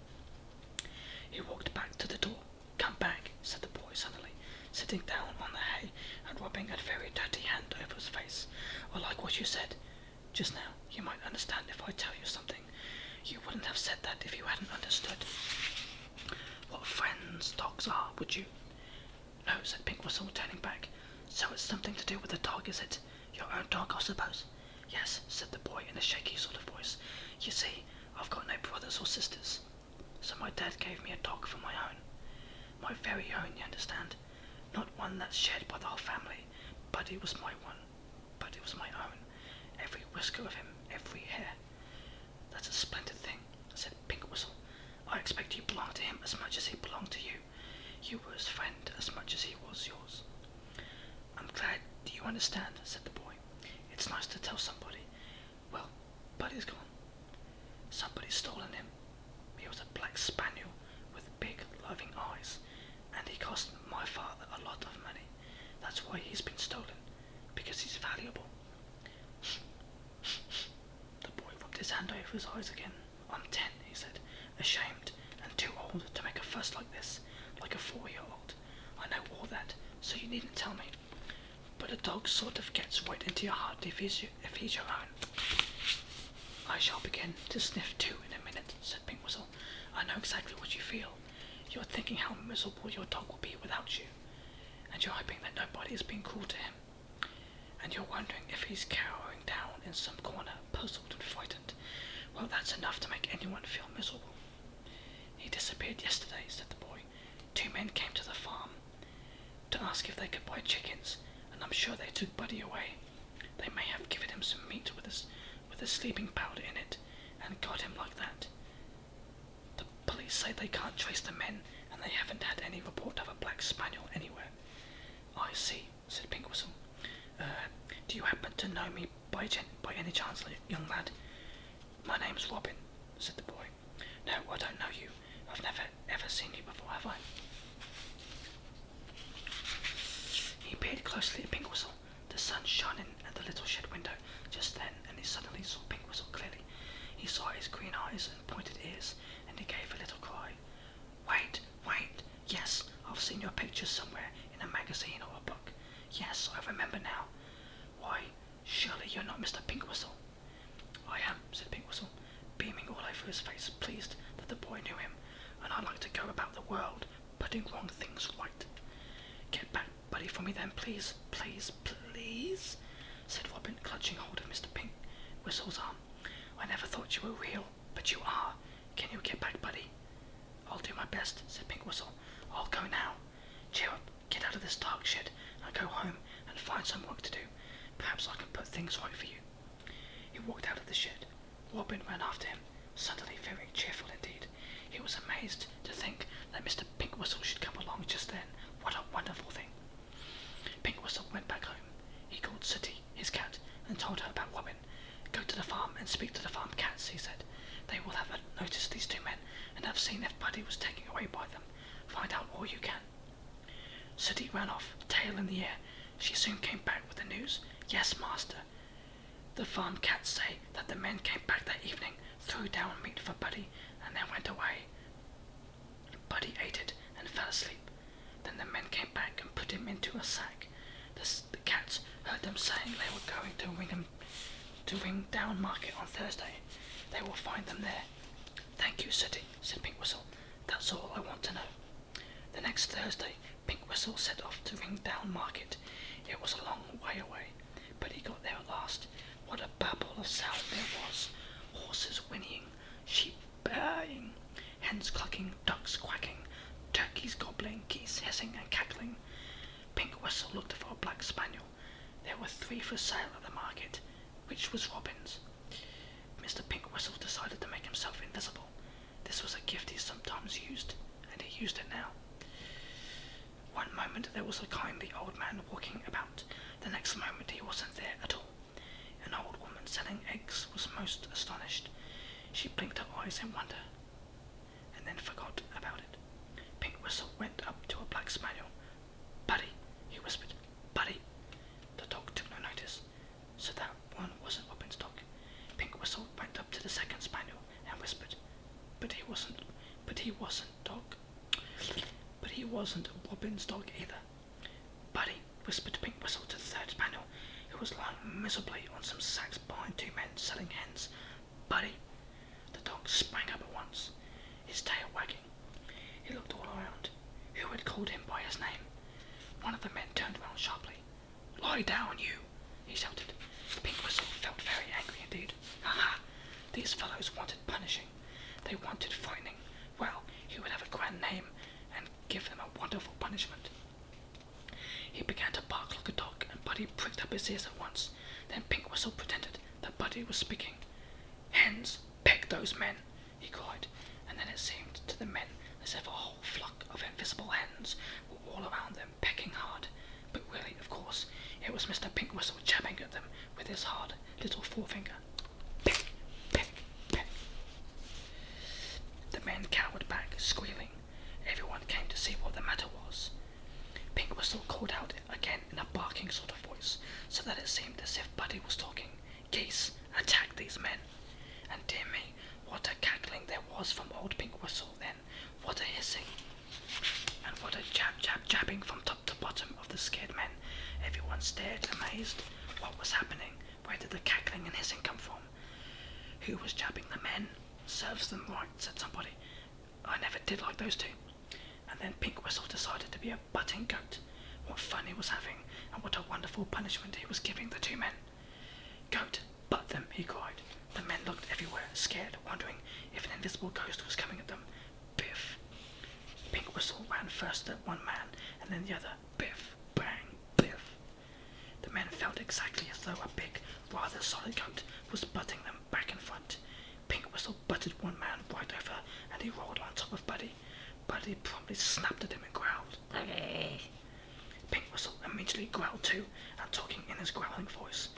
He walked back to the door. "Come back," said the boy suddenly, sitting down on the hay and rubbing a very dirty hand over his face. "I like what you said just now. You might understand if I tell you something. You wouldn't have said that if you hadn't understood." friends' dogs are, would you? No, said Pink Whistle, turning back. So it's something to do with the dog, is it? Your own dog, I suppose? Yes, said the boy in a shaky sort of voice. You see, I've got no brothers or sisters, so my dad gave me a dog for my own. My very own, you understand? Not one that's shared by the whole family, but it was my one. But it was my own. Every whisker of him, every hair. That's a splendid thing, said Pink Whistle. I expect you belonged to him as much as he belonged to you. You were his friend as much as he was yours. I'm glad you understand, said the boy. It's nice to tell somebody. Well, Buddy's gone. Somebody's stolen him. He was a black spaniel with big, loving eyes, and he cost my father a lot of money. That's why he's been stolen, because he's valuable. The boy rubbed his hand over his eyes again. I'm 10, he said, ashamed and too old to make a fuss like this, like a 4-year-old. I know all that, so you needn't tell me. But a dog sort of gets right into your heart if he's your own. I shall begin to sniff too in a minute, said Pink Whistle. I know exactly what you feel. You're thinking how miserable your dog will be without you, and you're hoping that nobody is being cruel to him, and you're wondering if he's cowering down in some corner, puzzled and frightened. Well, that's enough to make anyone feel miserable. He disappeared yesterday, said the boy. 2 men came to the farm to ask if they could buy chickens, and I'm sure they took Buddy away. They may have given him some meat with a sleeping powder in it, and got him like that. The police say they can't trace the men, and they haven't had any report of a black spaniel anywhere. I see, said Pink Whistle. Do you happen to know me by any chance, young lad? My name's Robin, said the boy. No, I don't know you. I've never ever seen you before, have I? He peered closely at Pink Whistle. The sun shone in at the little shed window just then, and he suddenly saw Pink Whistle clearly. He saw his green eyes and pointed ears, and he gave a little cry. Wait, yes, I've seen your picture somewhere in a magazine or a book. Yes, I remember now. Why, surely you're not Mr. Pink Whistle. I am, said Pink Whistle, beaming all over his face, pleased that the boy knew him, and I like to go about the world, putting wrong things right. Get back Buddy for me then, please, said Robin, clutching hold of Mr. Pink Whistle's arm. I never thought you were real, but you are. Can you get back, Buddy? I'll do my best, said Pink Whistle. I'll go now. Cheer up, get out of this dark shed, and go home and find some work to do. Perhaps I can put things right for you. He walked out of the shed. Robin ran after him, suddenly very cheerful indeed. He was amazed to think that Mr. Pink Whistle should come along just then. What a wonderful thing. Pink Whistle went back home. He called Sooty, his cat, and told her about Robin. Go to the farm and speak to the farm cats, he said. They will have noticed these 2 men and have seen if Buddy was taken away by them. Find out all you can. Sooty ran off, tail in the air. She soon came back with the news. Yes, master. The farm cats say that the men came back that evening, threw down meat for Buddy, and then went away. Buddy ate it and fell asleep. Then the men came back and put him into a sack. The cats heard them saying they were going to ring down market on Thursday. They will find them there. Thank you, Sooty, said Pink Whistle. That's all I want to know. The next Thursday, Pink Whistle set off to ring down market. It was a long way away, but he got there at last. What a babble of sound there was. Horses whinnying, sheep baying, hens clucking, ducks quacking, turkeys gobbling, geese hissing and cackling. Pink Whistle looked for a black spaniel. There were 3 for sale at the market, which was Robin's. Mr. Pink Whistle decided to make himself invisible. This was a gift he sometimes used, and he used it now. One moment there was a kindly old man walking about. The next moment he wasn't there at all. An old woman selling eggs was most astonished. She blinked her eyes in wonder, and then forgot about it. Pink Whistle went up to a black spaniel. Buddy, he whispered. Buddy. The dog took no notice, so that one wasn't Robin's dog. Pink Whistle went up to the second spaniel and whispered. But he wasn't Robin's dog either. Buddy, whispered Pink Whistle to the third spaniel, who was lying miserably on some sacks behind 2 men selling hens. Buddy. The dog sprang up at once, his tail wagging. He looked all around. Lie down, you, he shouted. Pink Whistle felt very angry indeed. Ha! These fellows wanted punishing. They wanted frightening. Well, he would have a grand name and give them a wonderful punishment. He began to bark like a dog, and Buddy pricked up his ears at once. Then Pink Whistle pretended that Buddy was speaking. Hens, peg those men, he cried, and then it seemed to the men as if a whole flock of invisible hens were all around them, pecking hard. But really, of course, it was Mr. Pink Whistle jabbing at them with his hard little forefinger. Peck, peck, peck. The men cowered back, squealing. Everyone came to see what the matter was. Pink Whistle called out again in a barking sort of voice, so that it seemed as if Buddy was talking. Geese, attack these men. And dear me, what a cackling there was from old Pink Whistle then. What a hissing. And what a jabbing from top to bottom of the scared men. Everyone stared, amazed. What was happening? Where did the cackling and hissing come from? Who was jabbing the men? Serves them right, said somebody. I never did like those two. And then Pink Whistle decided to be a butting goat. What fun he was having, and what a wonderful punishment he was giving the two men. Goat, butt them, he cried. The men looked everywhere, scared, wondering if an invisible ghost was coming at them. Biff. Pink Whistle ran first at one man, and then the other. Biff, bang, biff. The men felt exactly as though a big, rather solid goat was butting them back and front. Pink Whistle butted one man right over, and he rolled on top of Buddy. Buddy promptly snapped at him and growled. Pink Whistle immediately growled too, and talking in his growling voice.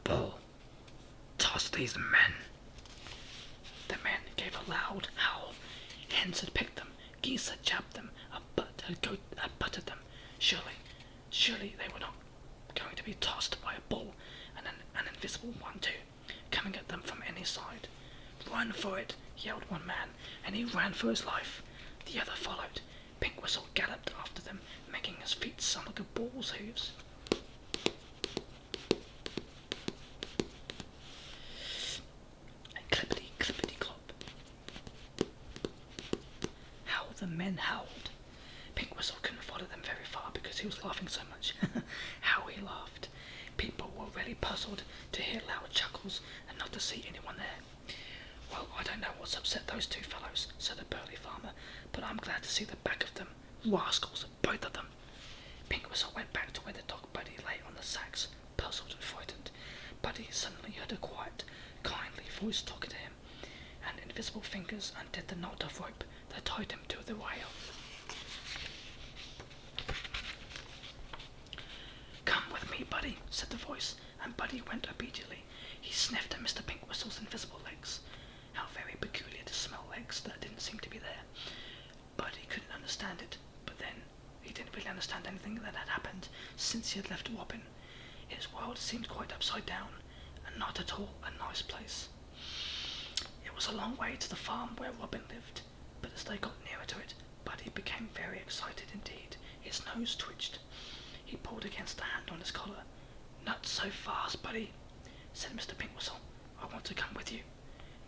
Bull, toss these men. The men gave a loud howl. Hens had picked them, geese had jabbed them, a goat had butted them. Surely they were not going to be tossed by a bull, and an invisible one too, coming at them from any side. Run for it, yelled one man, and he ran for his life. The other followed. Pink Whistle galloped after them, making his feet sound like a bull's hooves. And clippity, clippity, clop. How the men howled. Pink Whistle couldn't follow them very far because he was laughing so much. How he laughed. People were really puzzled to hear loud chuckles and not to see anyone there. Well, I don't know what's upset those two fellows, said the burly farmer, but I'm glad to see the back of them. Rascals, both of them. Pink Whistle went back to where the dog Buddy lay on the sacks, puzzled and frightened. Buddy suddenly heard a quiet, kindly voice talking to him, and invisible fingers undid the knot of rope that tied him to the rail. Come with me, Buddy, said the voice, and Buddy went obediently. He sniffed at Mr. Pink Whistle's invisible legs. How very peculiar to smell legs that didn't seem to be there. Buddy couldn't understand it, but then he didn't really understand anything that had happened since he had left Robin. His world seemed quite upside down, and not at all a nice place. It was a long way to the farm where Robin lived, but as they got nearer to it, Buddy became very excited indeed. His nose twitched. He pulled against the hand on his collar. Not so fast, Buddy, said Mr. Pink Whistle. I want to come with you.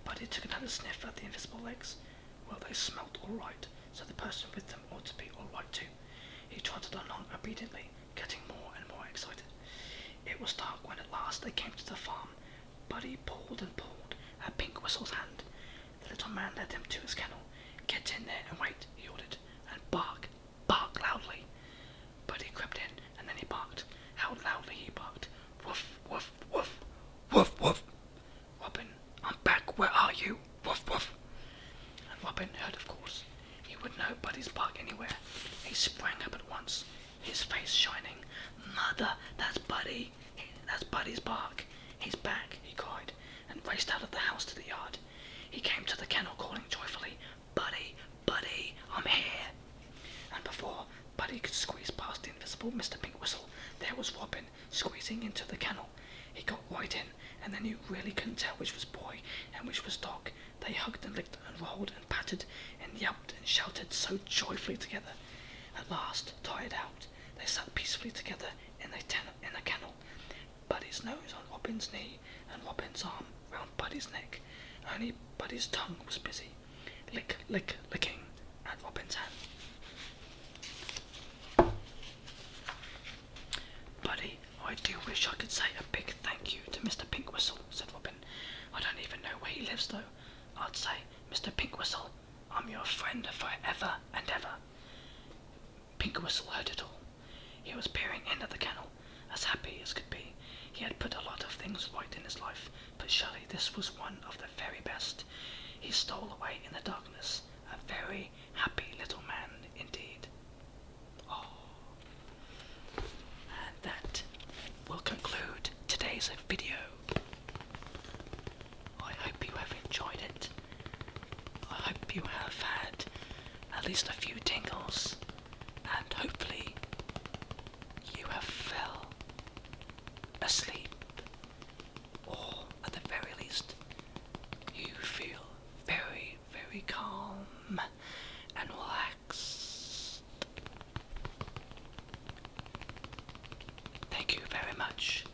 Buddy took another sniff at the invisible legs. Well, they smelt all right, so the person with them ought to be all right too. He trotted along obediently, getting more and more excited. It was dark when at last they came to the farm. Buddy pulled and pulled at Pink Whistle's hand. The little man led him to his kennel. Get in there and wait, he ordered, and bark loudly. Buddy crept in, and then he barked. How loudly he barked. Woof, woof, woof, woof, woof. Robin, I'm back, where are you? Woof, woof. And Robin heard, of course. He would know Buddy's bark anywhere. He sprang up at once, his face shining. Mother, that's Buddy. That's Buddy's bark. He's back, he cried, and raced out of the house to the yard. He came to the kennel calling joyfully, Buddy, Buddy, I'm here. And before Buddy could squeeze past the invisible Mr. Pink Whistle, there was Robin squeezing into the kennel. He got right in, and then you really couldn't tell which was boy and which was dog. They hugged and licked and rolled and patted and yelped and shouted so joyfully together. At last, tired out, they sat peacefully together in the kennel, Buddy's nose on Robin's knee and Robin's arm round Buddy's neck. Only Buddy's tongue was busy, licking at Robin's hand. Buddy, I do wish I could say a big thank you to Mr. Pink Whistle, said Robin. I don't even know where he lives, though. I'd say, Mr. Pink Whistle, I'm your friend forever and ever. Pink Whistle heard it all. He was peering into the kennel, as happy as could be. He had put a lot of things right in his life, but surely this was one of the very best. He stole away in the darkness, a very happy little man indeed. Oh. And that will conclude today's video. I hope you have enjoyed it. I hope you have had at least a few tingles, and hopefully you have fell asleep, or at the very least you feel very, very calm and relaxed. Thank you very much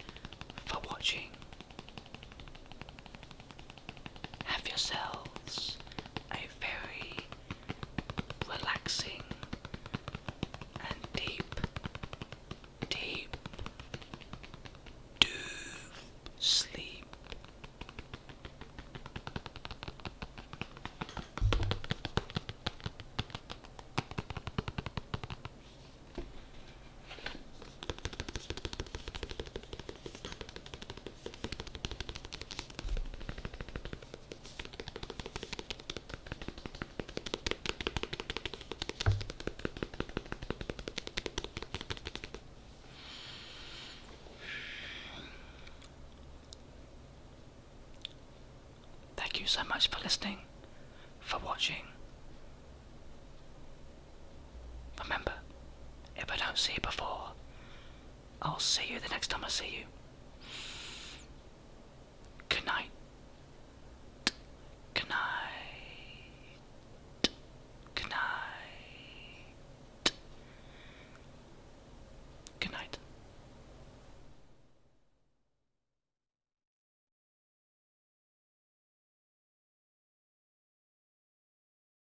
for watching. Have yourselves a very relaxing and deep, deep sleep. Thank you so much for listening, for watching. Remember, if I don't see you before, I'll see you the next time I see you. Good night.